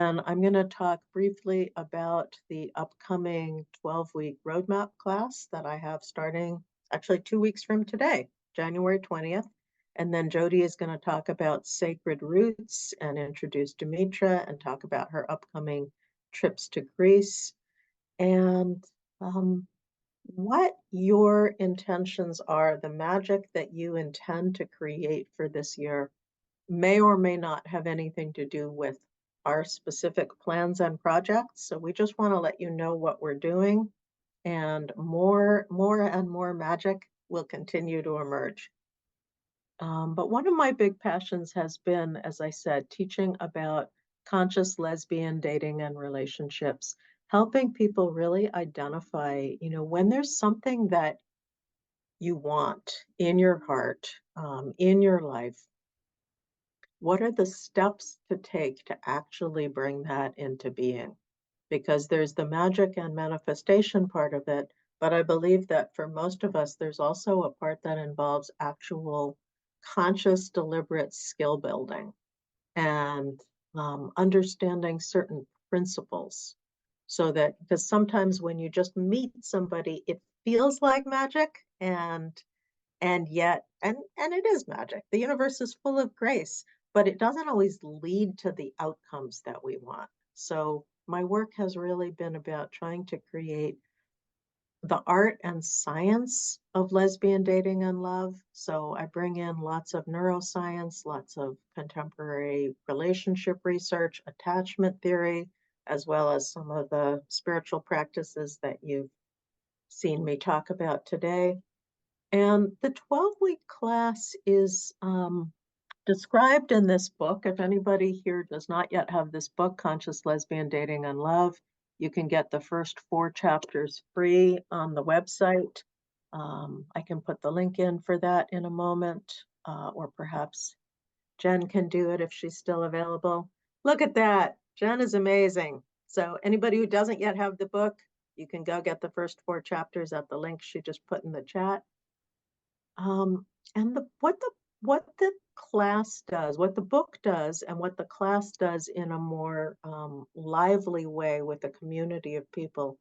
And I'm going to talk briefly about the upcoming 12-week roadmap class that I have starting actually 2 weeks from today, January 20th. And then Jody is going to talk about sacred roots and introduce Dimitra and talk about her upcoming trips to Greece and what your intentions are, the magic that you intend to create for this year may or may not have anything to do with our specific plans and projects. So we just want to let you know what we're doing, and more and more magic will continue to emerge. But one of my big passions has been, as I said, teaching about conscious lesbian dating and relationships, helping people really identify, when there's something that you want in your heart, in your life, what are the steps to take to actually bring that into being? Because there's the magic and manifestation part of it, but I believe that for most of us, there's also a part that involves actual conscious, deliberate skill building and understanding certain principles. So that, because sometimes when you just meet somebody, it feels like magic, and yet and it is magic. The universe is full of grace, but it doesn't always lead to the outcomes that we want. So my work has really been about trying to create the art and science of lesbian dating and love. So I bring in lots of neuroscience, lots of contemporary relationship research, attachment theory, as well as some of the spiritual practices that you've seen me talk about today. And the 12-week class is described in this book. If anybody here does not yet have this book, Conscious Lesbian Dating and Love, you can get the first 4 chapters free on the website. I can put the link in for that in a moment, or perhaps Jen can do it if she's still available. Look at that. Jen is amazing. So anybody who doesn't yet have the book, you can go get the first 4 chapters at the link she just put in the chat. And what the class does, what the book does, and what the class does in a more lively way with a community of people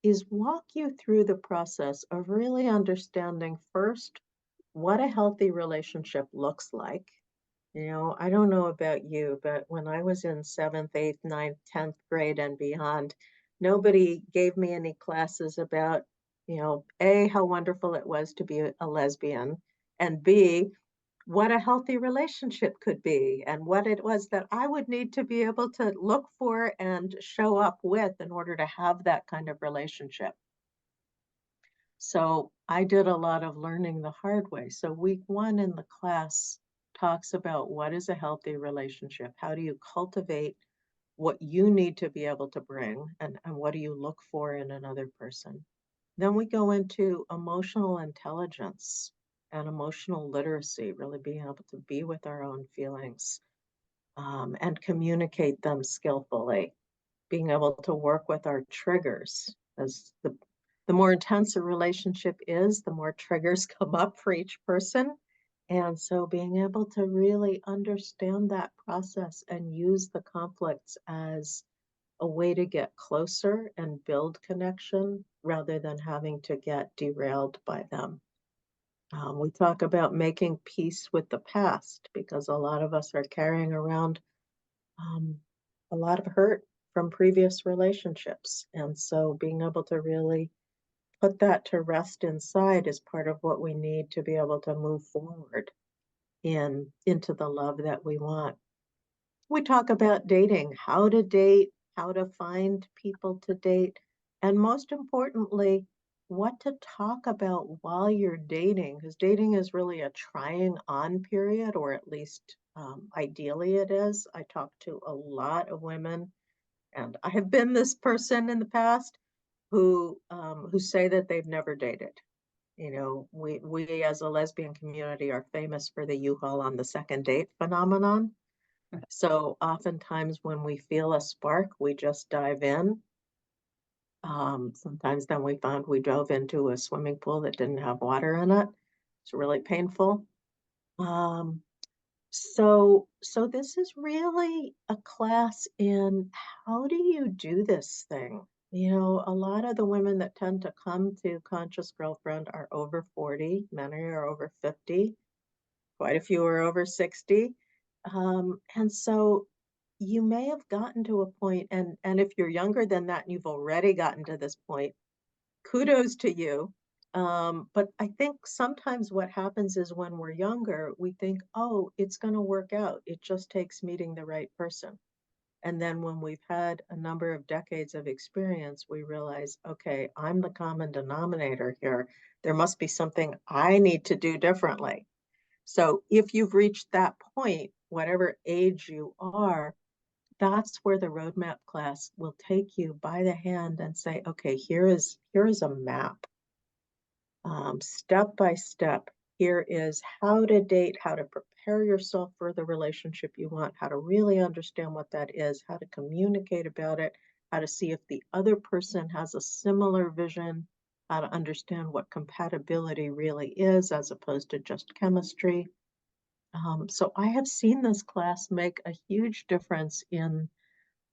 is walk you through the process of really understanding first what a healthy relationship looks like. I don't know about you, but when I was in 7th, 8th, 9th, 10th grade and beyond, nobody gave me any classes about, A, how wonderful it was to be a lesbian, and B, what a healthy relationship could be, and what it was that I would need to be able to look for and show up with in order to have that kind of relationship. So I did a lot of learning the hard way. So week 1 in the class talks about what is a healthy relationship? How do you cultivate what you need to be able to bring, and what do you look for in another person? Then we go into emotional intelligence and emotional literacy, really being able to be with our own feelings, and communicate them skillfully, being able to work with our triggers. As the more intense a relationship is, the more triggers come up for each person. And so being able to really understand that process and use the conflicts as a way to get closer and build connection rather than having to get derailed by them. We talk about making peace with the past because a lot of us are carrying around um, a lot of hurt from previous relationships. And so being able to really put that to rest inside is part of what we need to be able to move forward into the love that we want. We talk about dating, how to date, how to find people to date, and most importantly, what to talk about while you're dating, because dating is really a trying on period, or at least ideally it is. I talk to a lot of women, and I have been this person in the past who say that they've never dated. We as a lesbian community are famous for the U-Haul on the second date phenomenon. So oftentimes when we feel a spark, we just dive in. Sometimes then we found we dove into a swimming pool that didn't have water in it. It's really painful. Um, So this is really a class in how do you do this thing? You know, a lot of the women that tend to come to Conscious Girlfriend are over 40, many are over 50, quite a few are over 60. And so you may have gotten to a point, and if you're younger than that and you've already gotten to this point, kudos to you. But I think sometimes what happens is when we're younger, we think, oh, it's going to work out. It just takes meeting the right person. And then when we've had a number of decades of experience, we realize, okay, I'm the common denominator here. There must be something I need to do differently. So if you've reached that point, whatever age you are, that's where the roadmap class will take you by the hand and say, okay, here is a map, step by step. Here is how to date, how to prepare yourself for the relationship you want, how to really understand what that is, how to communicate about it, how to see if the other person has a similar vision, how to understand what compatibility really is as opposed to just chemistry. So I have seen this class make a huge difference in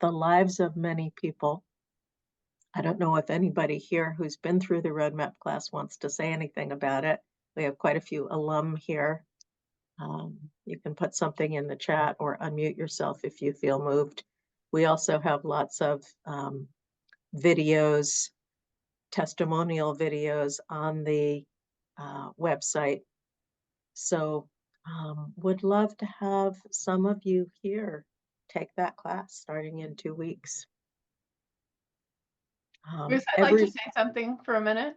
the lives of many people. I don't know if anybody here who's been through the roadmap class wants to say anything about it. We have quite a few alum here. You can put something in the chat or unmute yourself if you feel moved. We also have lots of videos, testimonial videos on the website. So would love to have some of you here take that class starting in 2 weeks. Ruth, I'd like to say something for a minute.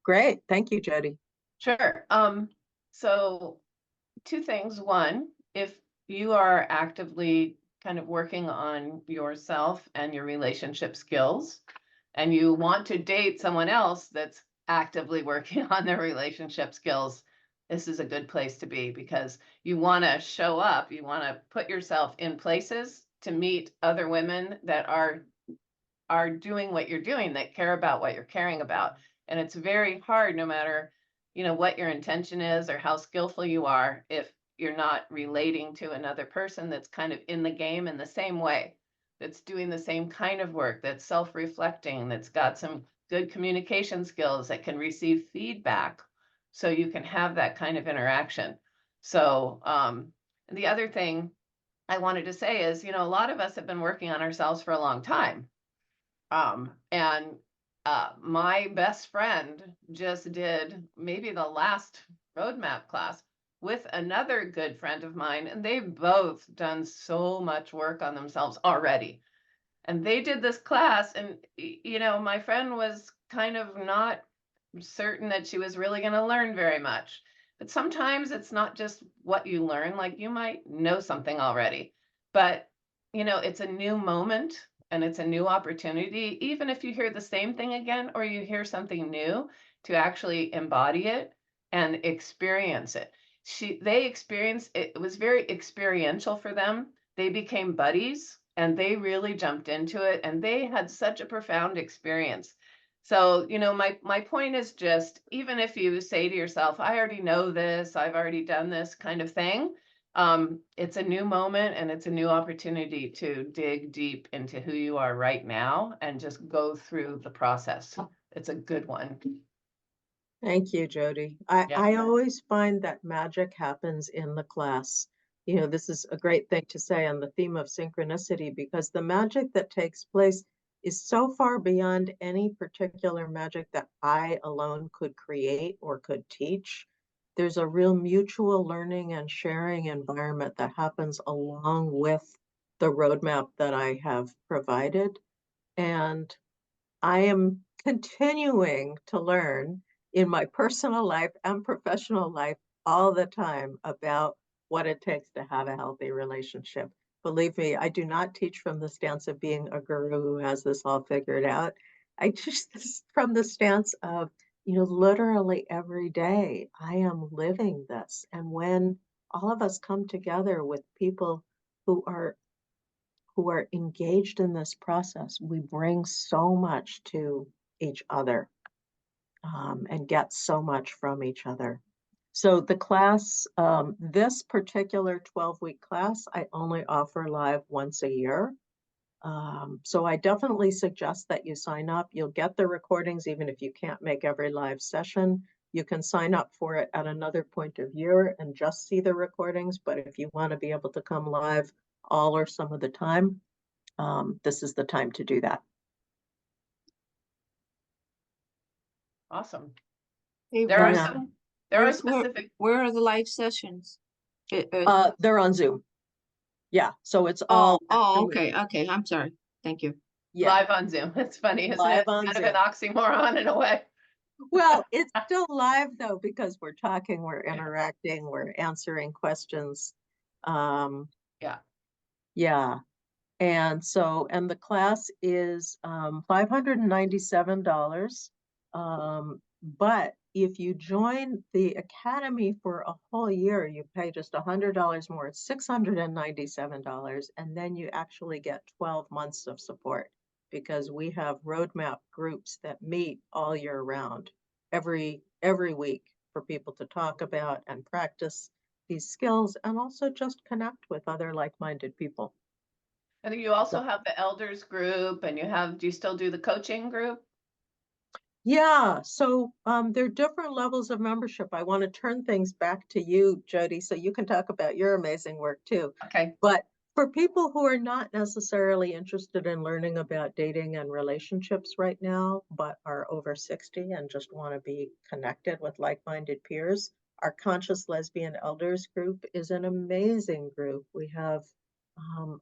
Great. Thank you, Jody. Sure. So two things. One, if you are actively kind of working on yourself and your relationship skills, and you want to date someone else that's actively working on their relationship skills, this is a good place to be, because you want to show up, you want to put yourself in places to meet other women that are doing what you're doing, that care about what you're caring about. And it's very hard, no matter, what your intention is or how skillful you are, if you're not relating to another person that's kind of in the game in the same way, that's doing the same kind of work, that's self-reflecting, that's got some good communication skills, that can receive feedback, so you can have that kind of interaction. So the other thing I wanted to say is, a lot of us have been working on ourselves for a long time. And my best friend just did maybe the last roadmap class with another good friend of mine, and they've both done so much work on themselves already. And they did this class, and my friend was kind of not certain that she was really going to learn very much. But sometimes it's not just what you learn, like you might know something already, but it's a new moment and it's a new opportunity, even if you hear the same thing again or you hear something new, to actually embody it and experience it. They experienced it, it was very experiential for them. They became buddies and they really jumped into it, and they had such a profound experience. So, my point is just, even if you say to yourself, I already know this, I've already done this kind of thing, it's a new moment and it's a new opportunity to dig deep into who you are right now and just go through the process. It's a good one. Thank you, Jody. Yeah. I always find that magic happens in the class. You know, this is a great thing to say on the theme of synchronicity, because the magic that takes place is so far beyond any particular magic that I alone could create or could teach. There's a real mutual learning and sharing environment that happens along with the roadmap that I have provided. And I am continuing to learn in my personal life and professional life all the time about what it takes to have a healthy relationship. Believe me, I do not teach from the stance of being a guru who has this all figured out. I teach this from the stance of, literally every day I am living this. And when all of us come together with people who are engaged in this process, we bring so much to each other, and get so much from each other. So the class, this particular 12-week class, I only offer live once a year. So I definitely suggest that you sign up. You'll get the recordings even if you can't make every live session. You can sign up for it at another point of year and just see the recordings. But if you want to be able to come live all or some of the time, this is the time to do that. Awesome. Hey, There are Yeah. some, there are specific, where are the live sessions? They're on Zoom. Yeah, so it's Oh, all okay, okay. I'm sorry. Thank you. yeah. live on Zoom. It's funny, isn't Live it? on Kind of an oxymoron in a way. Well, it's still live though, because we're talking, we're interacting, we're answering questions. Yeah. Yeah. And so, and the class is $597. But if you join the academy for a whole year, you pay just $100 more, it's $697. And then you actually get 12 months of support because we have roadmap groups that meet all year round, every week for people to talk about and practice these skills and also just connect with other like-minded people. I think you also have the elders group and do you still do the coaching group? Yeah, so there are different levels of membership. I want to turn things back to you, Jody, so you can talk about your amazing work too. Okay. But for people who are not necessarily interested in learning about dating and relationships right now, but are over 60 and just want to be connected with like-minded peers, our Conscious Lesbian Elders group is an amazing group. We have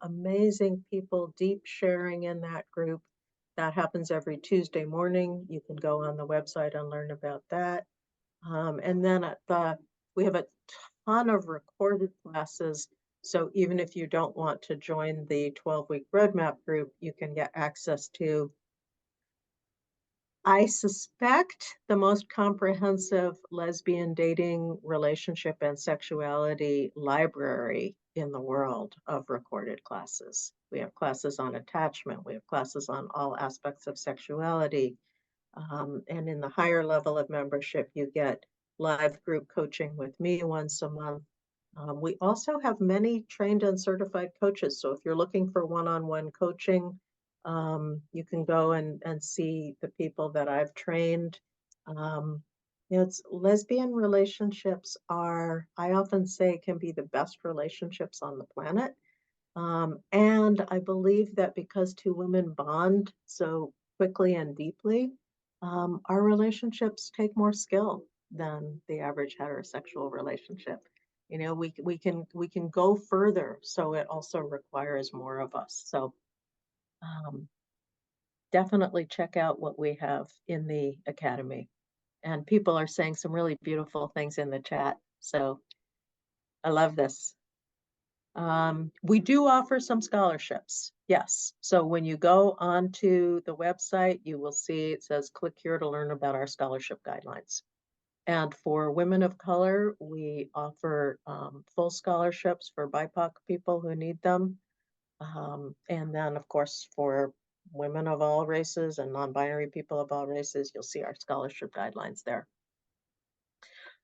amazing people, deep sharing in that group. That happens every Tuesday morning. You can go on the website and learn about that. And then we have a ton of recorded classes. So even if you don't want to join the 12-week roadmap group, you can get access to, I suspect, the most comprehensive lesbian dating, relationship, and sexuality library in the world of recorded classes. We have classes on attachment. We have classes on all aspects of sexuality. And in the higher level of membership, you get live group coaching with me once a month. We also have many trained and certified coaches. So if you're looking for one-on-one coaching, you can go and see the people that I've trained. It's lesbian relationships are, I often say, can be the best relationships on the planet. And I believe that because two women bond so quickly and deeply, our relationships take more skill than the average heterosexual relationship. You know, we can go further, so it also requires more of us. So definitely check out what we have in the academy. And people are saying some really beautiful things in the chat. So I love this. We do offer some scholarships, yes. So when you go onto the website, you will see it says click here to learn about our scholarship guidelines. And for women of color, we offer full scholarships for BIPOC people who need them. And then, of course, for women of all races and non-binary people of all races, you'll see our scholarship guidelines there.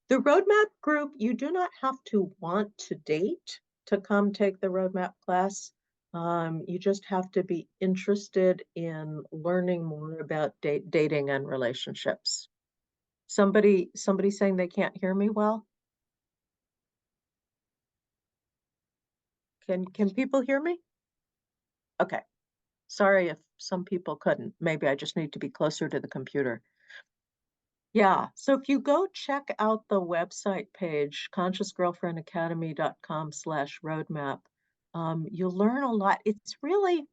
The roadmap group, you do not have to want to date to come take the roadmap class. You just have to be interested in learning more about dating and relationships. Somebody saying they can't hear me well? Can people hear me? Okay. Sorry if some people couldn't. Maybe I just need to be closer to the computer. Yeah, so if you go check out the website page, consciousgirlfriendacademy.com/roadmap, you'll learn a lot. It's really,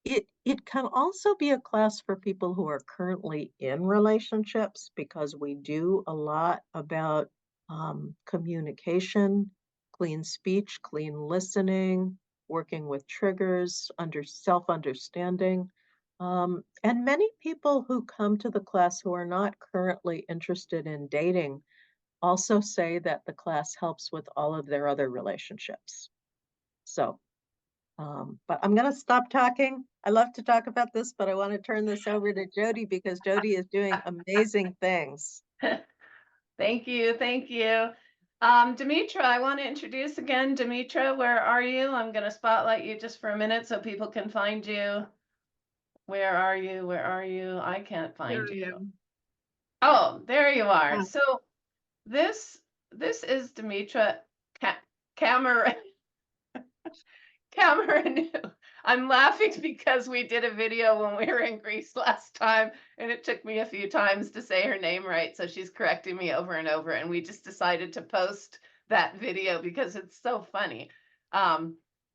it can also be a class for people who are currently in relationships because we do a lot about communication, clean speech, clean listening, working with triggers, self-understanding. And many people who come to the class who are not currently interested in dating also say that the class helps with all of their other relationships. So, but I'm going to stop talking. I love to talk about this, but I want to turn this over to Jody because Jody is doing amazing things. Thank you. Thank you. Dimitra, I want to introduce again. Dimitra, where are you? I'm going to spotlight you just for a minute so people can find you. Where are you? Where are you? I can't find Here I you. am. Oh, there you are. Ah. So this is Dimitra Kamarinou. Kamarinou. I'm laughing because we did a video when we were in Greece last time, and it took me a few times to say her name right. So she's correcting me over and over, and we just decided to post that video because it's so funny.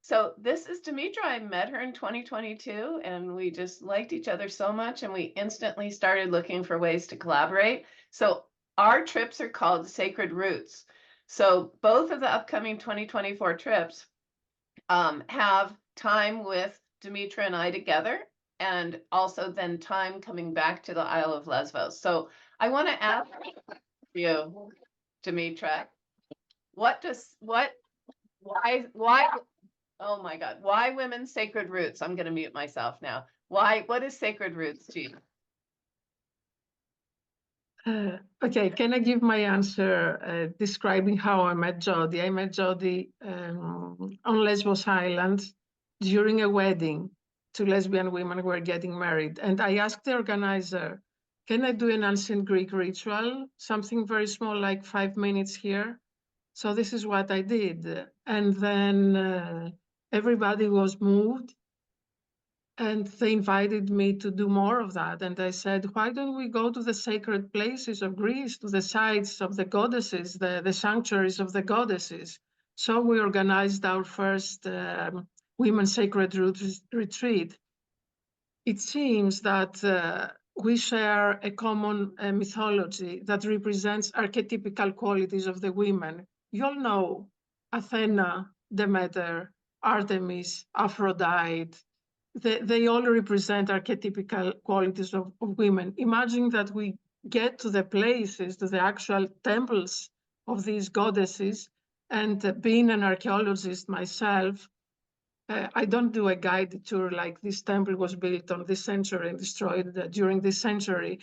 So this is Dimitra. I met her in 2022, and we just liked each other so much, and we instantly started looking for ways to collaborate. So our trips are called Sacred Roots. So both of the upcoming 2024 trips have time with Dimitra and I together, and also then time coming back to the Isle of Lesvos. So I want to ask you, Dimitra, why, oh my God, why women's sacred roots? I'm going to mute myself now. What is sacred roots to you? Okay, can I give my answer describing how I met Jody? I met Jody on Lesbos Island during a wedding. Two lesbian women were getting married. And I asked the organizer, can I do an ancient Greek ritual? Something very small, like 5 minutes here. So this is what I did. And then everybody was moved. And they invited me to do more of that. And I said, why don't we go to the sacred places of Greece, to the sites of the goddesses, the sanctuaries of the goddesses? So we organized our first Women's Sacred Roots retreat. It seems that we share a common mythology that represents archetypical qualities of the women. You all know Athena, Demeter, Artemis, Aphrodite. They all represent archetypical qualities of women. Imagine that we get to the places, to the actual temples of these goddesses, and being an archaeologist myself, I don't do a guided tour like this temple was built on this century and destroyed during this century.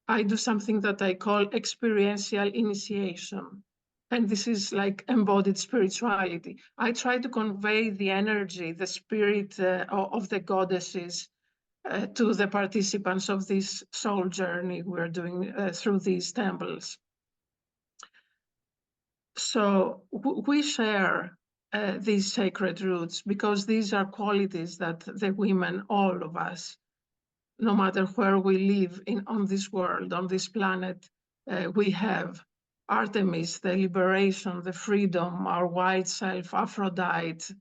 I do something that I call experiential initiation. And this is like embodied spirituality. I try to convey the energy, the spirit of the goddesses to the participants of this soul journey we're doing through these temples. So we share these sacred roots because these are qualities that the women, all of us, no matter where we live on this world, on this planet, we have. Artemis, the liberation, the freedom, our white self, Aphrodite,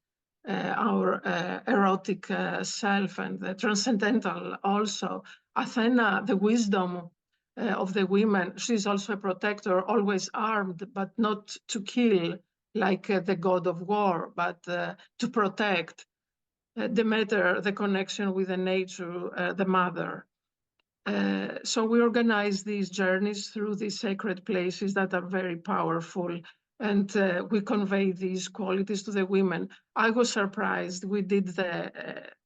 our erotic self, and the transcendental also. Athena, the wisdom of the women. She's also a protector, always armed, but not to kill like the god of war, but to protect. Demeter, the connection with the nature, the mother. So we organize these journeys through these sacred places that are very powerful, and we convey these qualities to the women. I was surprised. We did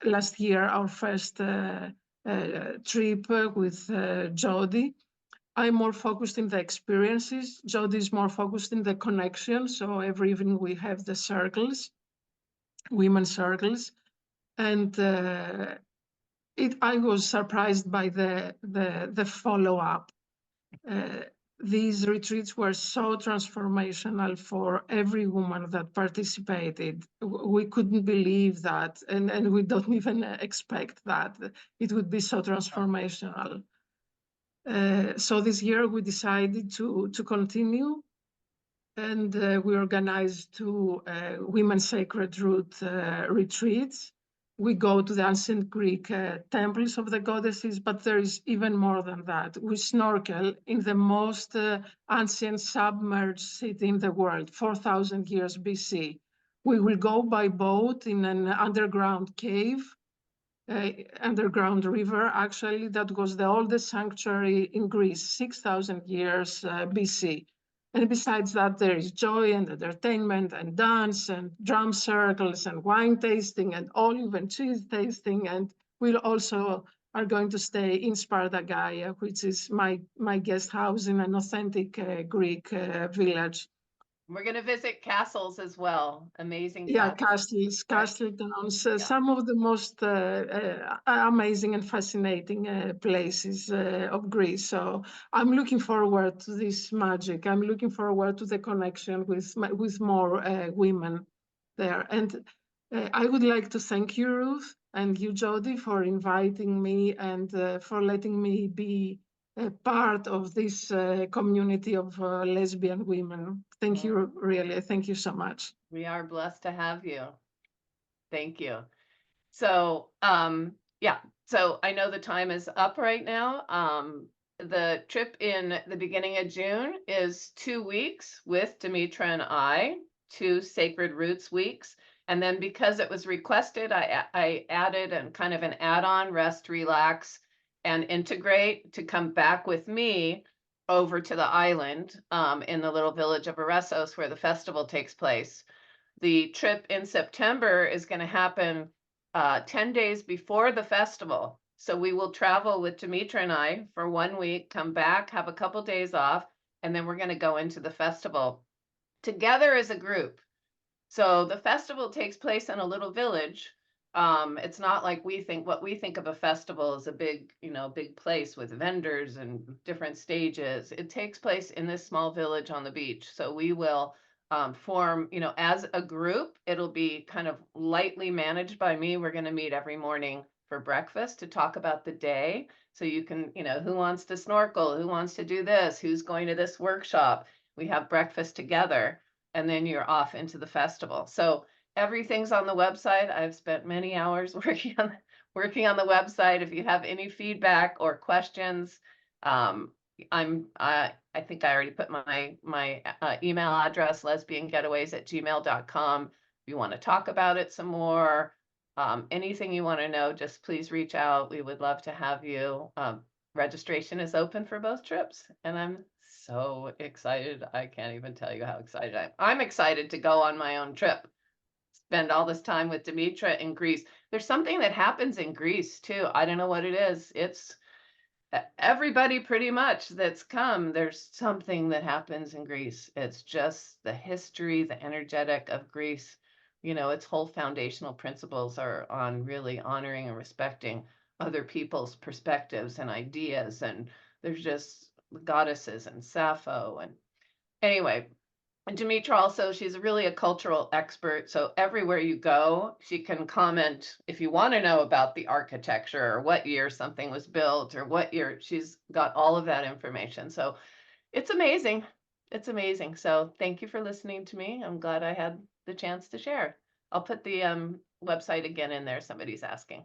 last year our first trip with Jody. I'm more focused in the experiences. Jody is more focused in the connection. So every evening we have the circles, women's circles, and I was surprised by the follow-up. These retreats were so transformational for every woman that participated. We couldn't believe that, and we don't even expect that it would be so transformational. So this year we decided to continue, and we organized two Women's Sacred Root retreats. We go to the ancient Greek temples of the goddesses, but there is even more than that. We snorkel in the most ancient submerged city in the world, 4,000 years BC. We will go by boat in an underground cave, underground river, actually, that was the oldest sanctuary in Greece, 6,000 years BC. And besides that, there is joy and entertainment and dance and drum circles and wine tasting and olive and cheese tasting. And we also are going to stay in Sparta Gaia, which is my guest house in an authentic Greek village. We're going to visit castles as well. Amazing Yeah, castles. castle towns, Yeah. some of the most amazing and fascinating places of Greece. So I'm looking forward to this magic. I'm looking forward to the connection with more women there. And I would like to thank you, Ruth, and you, Jody, for inviting me and for letting me be a part of this community of lesbian women. Thank you, really. Thank you so much. We are blessed to have you. Thank you. So, yeah, so I know the time is up right now. The trip in the beginning of June is 2 weeks with Dimitra and I, 2 Sacred Roots weeks. And then because it was requested, I added and kind of an add-on, rest, relax, and integrate to come back with me over to the island in the little village of Lesvos where the festival takes place. The trip in September is going to happen 10 days before the festival. So we will travel with Dimitra and I for 1 week, come back, have a couple days off, and then we're going to go into the festival together as a group. So the festival takes place in a little village. It's not like what we think of a festival as a big, big place with vendors and different stages. It takes place in this small village on the beach. So we will form, as a group. It'll be kind of lightly managed by me. We're going to meet every morning for breakfast to talk about the day. So you can, who wants to snorkel, who wants to do this, who's going to this workshop. We have breakfast together, and then you're off into the festival. So everything's on the website. I've spent many hours working on the website. If you have any feedback or questions, I think I already put my email address, lesbiangetaways@gmail.com. If you want to talk about it some more, anything you want to know, just please reach out. We would love to have you. Registration is open for both trips, and I'm so excited. I can't even tell you how excited I am. I'm excited to go on my own trip, spend all this time with Dimitra in Greece. There's something that happens in Greece too. I don't know what it is. It's everybody pretty much that's come. There's something that happens in Greece. It's just the history, the energetic of Greece. Its whole foundational principles are on really honoring and respecting other people's perspectives and ideas. And there's just goddesses and Sappho. And anyway, and Dimitra also, she's really a cultural expert. So everywhere you go, she can comment if you want to know about the architecture or what year something was built or what year. She's got all of that information. So it's amazing. It's amazing. So thank you for listening to me. I'm glad I had the chance to share. I'll put the website again in there. Somebody's asking.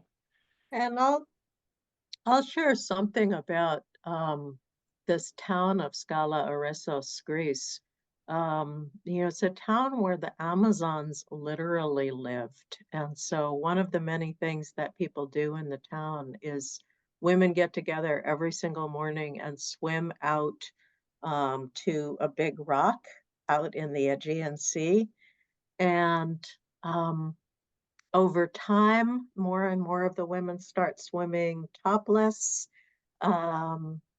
And I'll share something about this town of Skala Oressos, Greece. It's a town where the Amazons literally lived. And so one of the many things that people do in the town is women get together every single morning and swim out to a big rock out in the Aegean Sea. And over time, more and more of the women start swimming topless.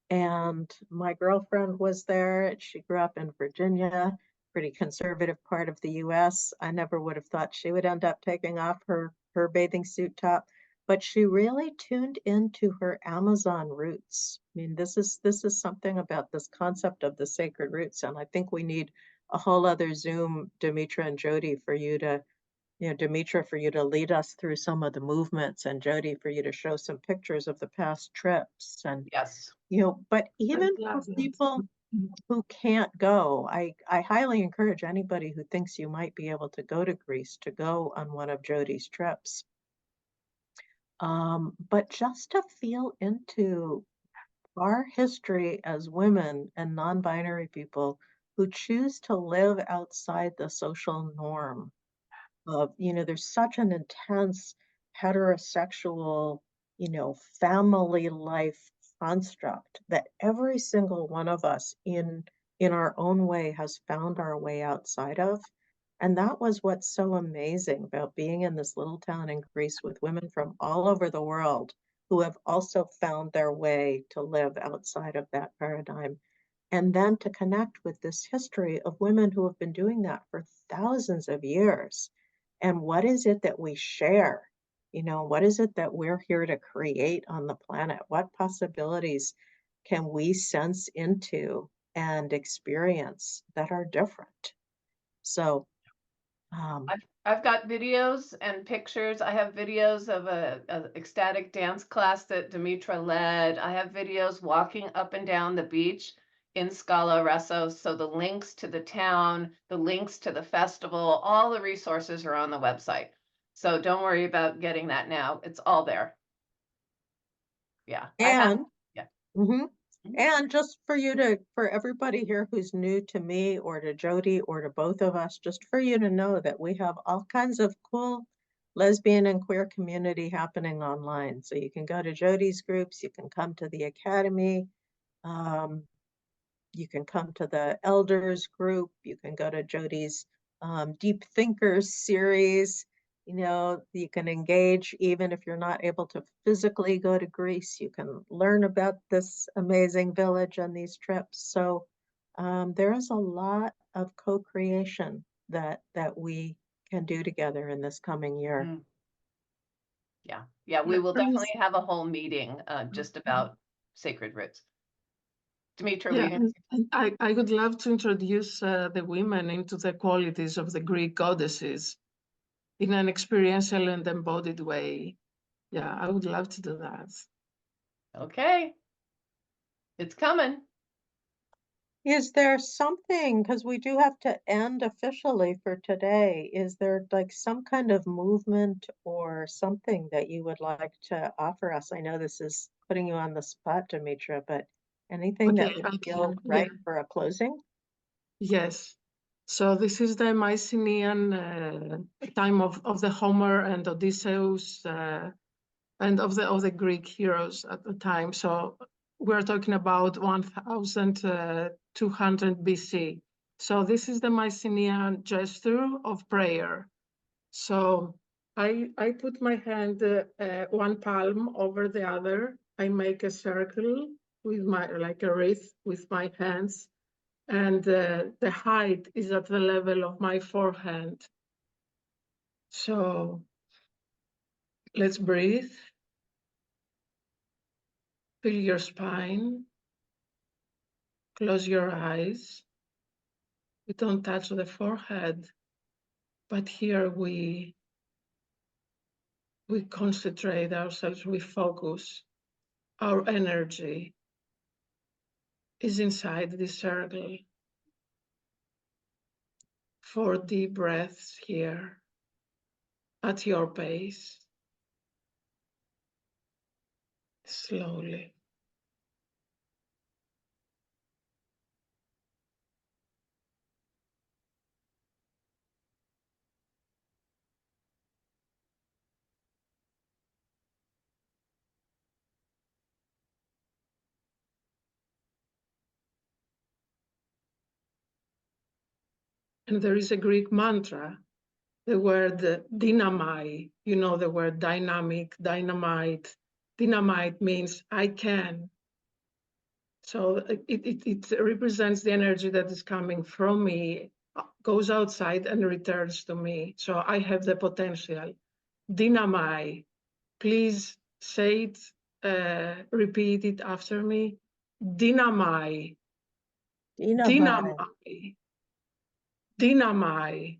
And my girlfriend was there. She grew up in Virginia, pretty conservative part of the US. I never would have thought she would end up taking off her bathing suit top, but she really tuned into her Amazon roots. I mean, this is something about this concept of the sacred roots, and I think we need a whole other Zoom, Dimitra and Jody, for you to Dimitra, for you to lead us through some of the movements, and Jody, for you to show some pictures of the past trips. And, Yes. but even for love that. people who can't go, I highly encourage anybody who thinks you might be able to go to Greece to go on one of Jody's trips. But just to feel into our history as women and non-binary people who choose to live outside the social norm of, there's such an intense heterosexual, family life construct that every single one of us in our own way has found our way outside of. And that was what's so amazing about being in this little town in Greece with women from all over the world who have also found their way to live outside of that paradigm. and then to connect with this history of women who have been doing that for thousands of years. And what is it that we share? You know, what is it that we're here to create on the planet? What possibilities can we sense into and experience that are different? So, I've got videos and pictures. I have videos of a ecstatic dance class that Dimitra led. I have videos walking up and down the beach in Scala Lesvos. So the links to the town, the links to the festival, all the resources are on the website. So don't worry about getting that now. It's all there. Yeah. and yeah. mhm. And just for everybody here who's new to me or to Jody or to both of us, just for you to know that we have all kinds of cool lesbian and queer community happening online. So you can go to Jody's groups, you can come to the academy, you can come to the elders group, you can go to Jody's Deep Thinkers series. You know, you can engage even if you're not able to physically go to Greece. You can learn about this amazing village on these trips. So there is a lot of co-creation that we can do together in this coming year. Yeah, we will definitely have a whole meeting just about sacred roots. Dimitra, Yeah, and I would love to introduce the women into the qualities of the Greek goddesses in an experiential and embodied way. Yeah, I would love to do that. Okay. It's coming. Is there something, because we do have to end officially for today, is there like some kind of movement or something that you would like to offer us? I know this is putting you on the spot, Dimitra, but anything that Okay, would I feel can, right yeah. for a closing? Yes. So this is the Mycenaean time of the Homer and Odysseus and of the Greek heroes at the time. So we're talking about 1200 BC. So this is the Mycenaean gesture of prayer. So I put my hand one palm over the other. I make a circle with like a wreath with my hands. And the height is at the level of my forehand. So let's breathe. Feel your spine. Close your eyes. We don't touch the forehead, but here we concentrate ourselves, we focus. Our energy is inside this circle. 4 deep breaths here at your pace. Slowly. And there is a Greek mantra, the word dynamai, you know the word dynamic, dynamite. Dynamite means I can. So it represents the energy that is coming from me, goes outside and returns to me. So I have the potential. Dynamai, please say it, repeat it after me. Dynamai, Dynamai, dynamai, dynamai,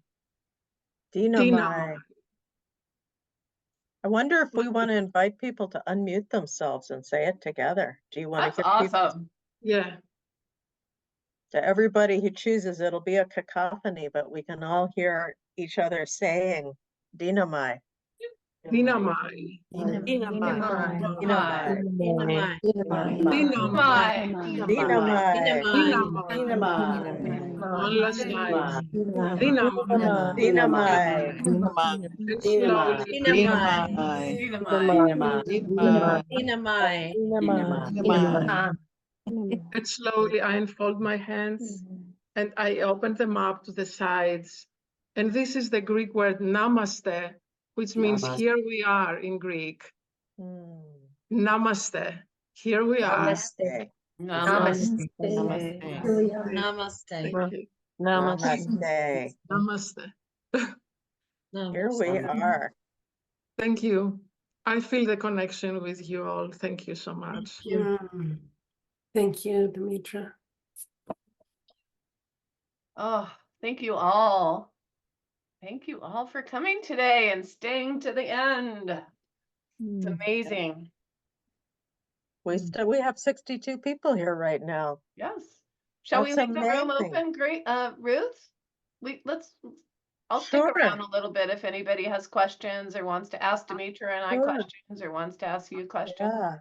dynamai. dynamai. I wonder if we want to invite people to unmute themselves and say it together. Do you want That's to give people? awesome. Yeah. To everybody who chooses, it'll be a cacophony, but we can all hear each other saying dynamai. Dynamai. Dynamai. Dynamai. Dynamai. Dynamai. Dynamai. One last time. Dynamai. Dynamai. And slowly. And slowly I unfold my hands and I open them up to the sides. And this is the Greek word namaste, which means here we are in Greek. Namaste. Here we are. Namaste. Namaste. Namaste. Namaste. Julia. Namaste. Thank you. Namaste. Namaste. Here we are. Thank you. I feel the connection with you all. Thank you so much. Thank you, Dimitra. Oh, thank you all. Thank you all for coming today and staying to the end. It's amazing. We have 62 people here right now. Yes. Shall we That's leave the room amazing. open? Great. Ruth, I'll stick Sure. around a little bit if anybody has questions or wants to ask Dimitra and I Sure. questions or wants to ask you questions. Yeah.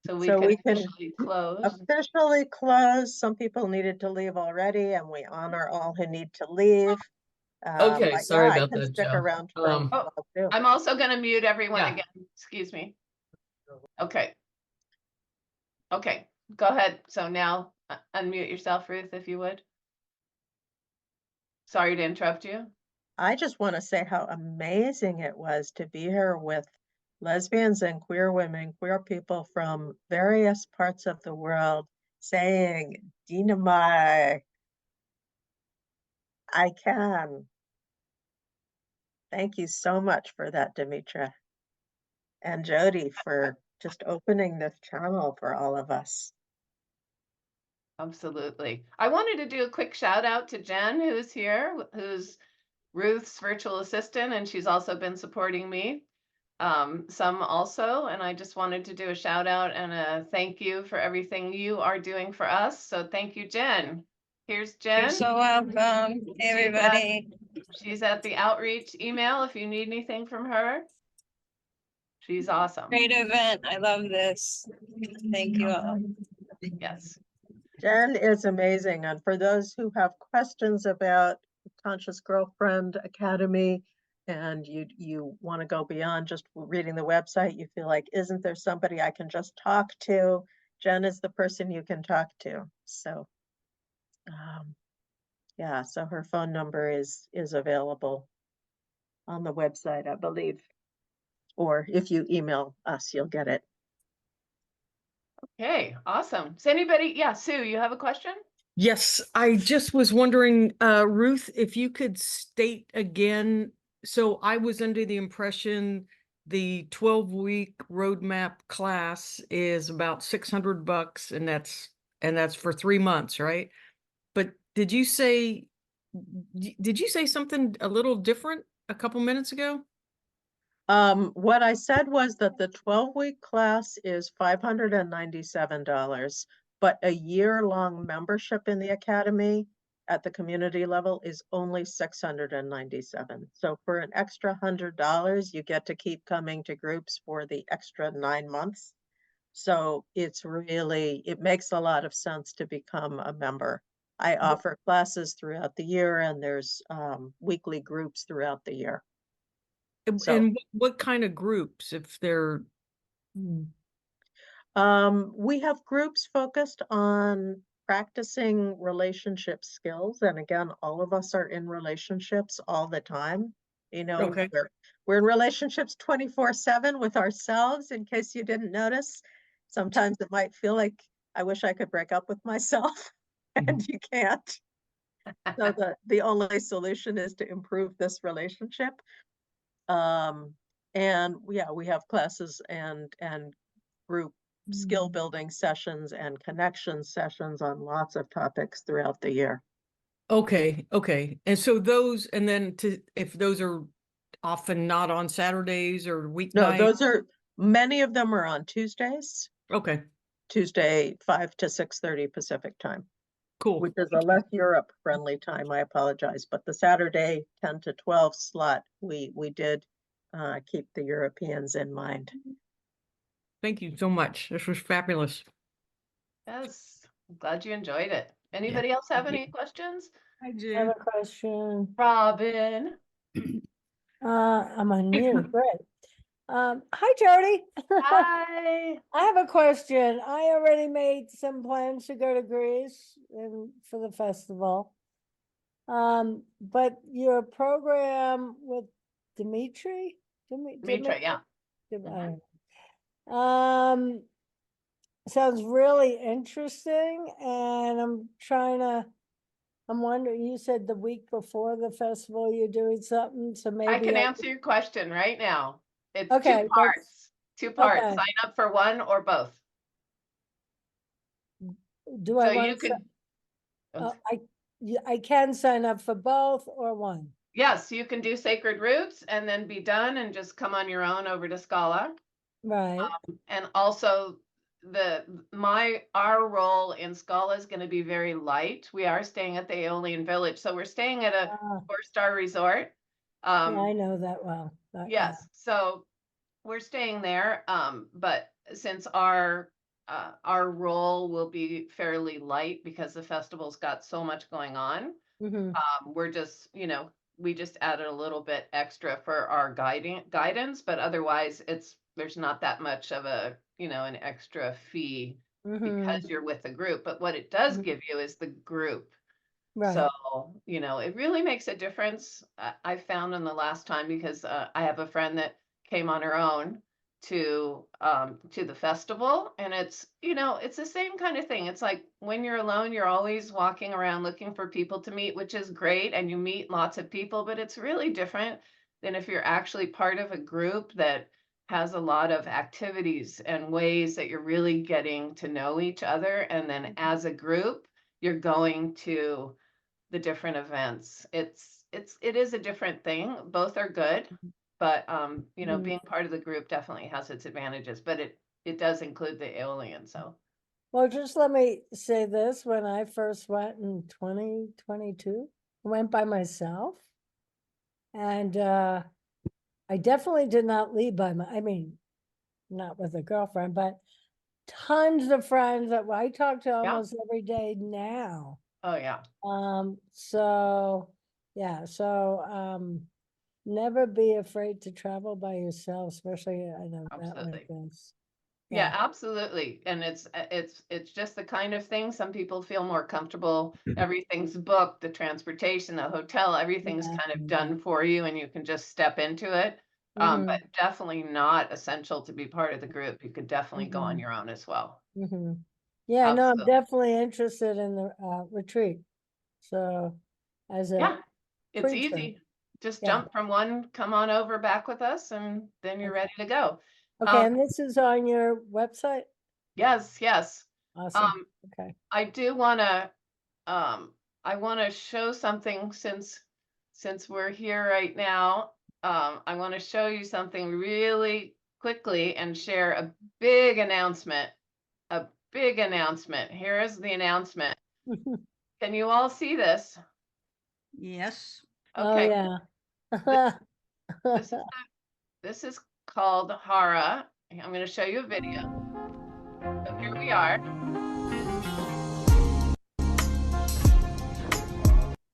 So we So can we can officially close. officially close. Some people needed to leave already, and we honor all who need to leave. Okay, But sorry yeah, I about can that, stick Joe. around for a Oh, while too. I'm also going to mute everyone Yeah. again. Excuse me. Okay. Okay, go ahead. So now unmute yourself, Ruth, if you would. Sorry to interrupt you. I just want to say how amazing it was to be here with lesbians and queer women, queer people from various parts of the world saying, Dinamai, I can. Thank you so much for that, Dimitra. And Jody for just opening this channel for all of us. Absolutely. I wanted to do a quick shout out to Jen, who's here, who's Ruth's virtual assistant, and she's also been supporting me. Some also, and I just wanted to do a shout out and a thank you for everything you are doing for us. So thank you, Jen. Here's Jen. You're so welcome, everybody. She's at the outreach email if you need anything from her. She's awesome. Great event. I love this. Thank you all. Yes. Jen is amazing. And for those who have questions about Conscious Girlfriend Academy and you want to go beyond just reading the website, you feel like, isn't there somebody I can just talk to? Jen is the person you can talk to. So yeah, so her phone number is available on the website, I believe. Or if you email us, you'll get it. Okay, awesome. Does anybody, yeah, Sue, you have a question? Yes, I just was wondering, Ruth, if you could state again. So I was under the impression the 12-week roadmap class is about $600, and that's for 3 months, right? But did you say something a little different a couple minutes ago? What I said was that the 12-week class is $597, but a year-long membership in the academy at the community level is only $697. So for an extra $100, you get to keep coming to groups for the extra 9 months. So it's really, it makes a lot of sense to become a member. I offer classes throughout the year, and there's weekly groups throughout the year. So, And what kind of groups, if they're we have groups focused on practicing relationship skills. And again, all of us are in relationships all the time. You know, Okay. we're in relationships 24/7 with ourselves, in case you didn't notice. Sometimes it might feel like I wish I could break up with myself, and you can't. So the only solution is to improve this relationship. And yeah, we have classes and group skill building sessions and connection sessions on lots of topics throughout the year. Okay. And so those, and then if those are often not on Saturdays or weeknights? No, many of them are on Tuesdays. Okay, Tuesday, 5 to 6:30 Pacific time, cool. which is a less Europe friendly time. I apologize, but the Saturday 10 to 12 slot, we did keep the Europeans in mind. Thank you so much. This was fabulous. Yes, I'm glad you enjoyed it. Anybody else have any questions? I I have a question. Robin. I'm unmuted, great. Hi, Jody. Hi. I have a question. I already made some plans to go to Greece for the festival. But your program with Dimitra, Dimitra, yeah. Um, sounds really interesting, and I'm wondering, you said the week before the festival you're doing something, so I maybe can answer your question right now. It's Okay, two parts. Two parts. okay. Sign up for one or both. Do I So want you to, could, I can sign up for both or one? yes, you can do Sacred Roots and then be done and just come on your own over to Scala. Right, And also our role in Scala is going to be very light. We are staying at the Aeolian Village, so we're staying at a Ah, 4-star resort. yeah, I know that well. Yes, so we're staying there. But since our role will be fairly light because the festival's got so much going on, Mm-hmm. we're just, we just added a little bit extra for our guidance, but otherwise there's not that much of a, an extra fee Mm-hmm. because you're with a group. But what it does Mhm. give you is the group. Right. So, it really makes a difference. I found in the last time, because I have a friend that came on her own to the festival, and it's the same kind of thing. It's like when you're alone, you're always walking around looking for people to meet, which is great, and you meet lots of people, but it's really different than if you're actually part of a group that has a lot of activities and ways that you're really getting to know each other, and then as a group, you're going to the different events. It is a different thing. Both are good, but Mhm. being part of the group definitely has its advantages, but it does include the Aeolian, so. Well, just let me say this, when I first went in 2022, I went by myself. And I definitely did not leave I mean, not with a girlfriend, but tons of friends that I talk to almost every day now. Oh, yeah. So yeah, so never be afraid to travel by yourself, especially I know that like Absolutely. this. Yeah, absolutely. And it's just the kind of thing, some people feel more comfortable. Everything's booked, the transportation, the hotel, everything's Yeah. kind of done for you and you can just step into it. Mhm. But definitely not essential to be part of the group. You could definitely go on Mhm. your own as well. Mm-hmm. Yeah, no, I'm Absolutely. definitely interested in the retreat. So as a Yeah, it's preacher, easy. Just yeah. jump from one, come on over back with us, and then you're ready to go. Okay, and this is on your website? Yes, yes. Awesome. Okay. I do want to, I want to show something since we're here right now. I want to show you something really quickly and share a big announcement. A big announcement. Here is the announcement. Can you all see this? Yes. Oh, Okay. yeah. This is called Hara. I'm going to show you a video. So here we are.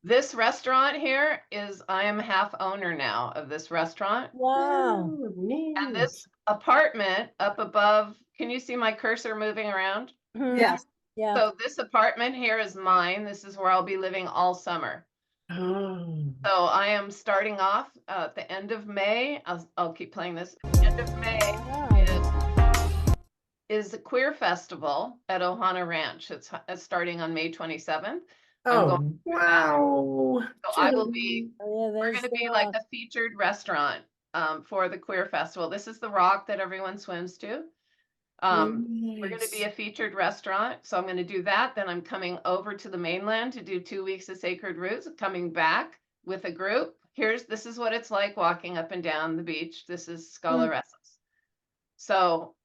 This restaurant here I am half owner now of this restaurant. Wow. And this apartment up above, can you see my cursor moving around? Mhm. Yes. Yeah. So this apartment here is mine. This is where I'll be living all summer. So I am starting off at the end of May. I'll keep playing this. End of May Wow. is the Queer Festival at Ohana Ranch. It's starting on May 27th. I'm Oh, going through that. wow. So I will be, Oh, yeah, we're there's going to be the like a featured restaurant for the Queer Festival. This is the rock that everyone swims to. We're going to be a featured restaurant. So I'm going to do that. Then I'm coming over to the mainland to do 2 weeks of Sacred Roots, coming back with a group. This is what it's like walking up and down the beach. This is Scala Ressos. So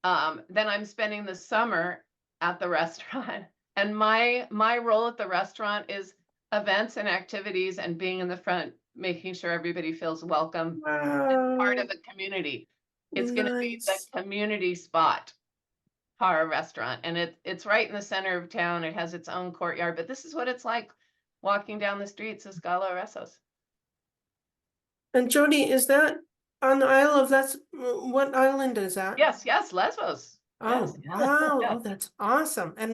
then I'm spending the summer at the restaurant. And my role at the restaurant is events and activities and being in the front, making sure everybody feels welcome and part of a community. It's going to be the community spot, Hara Restaurant. And it's right in the center of town. It has its own courtyard, but this is what it's like walking down the streets of Scala Ressos. And Jody, is that on the Isle of, what island is that? Yes, Lesvos. Oh, Yes. wow. Yes. Oh, that's awesome. And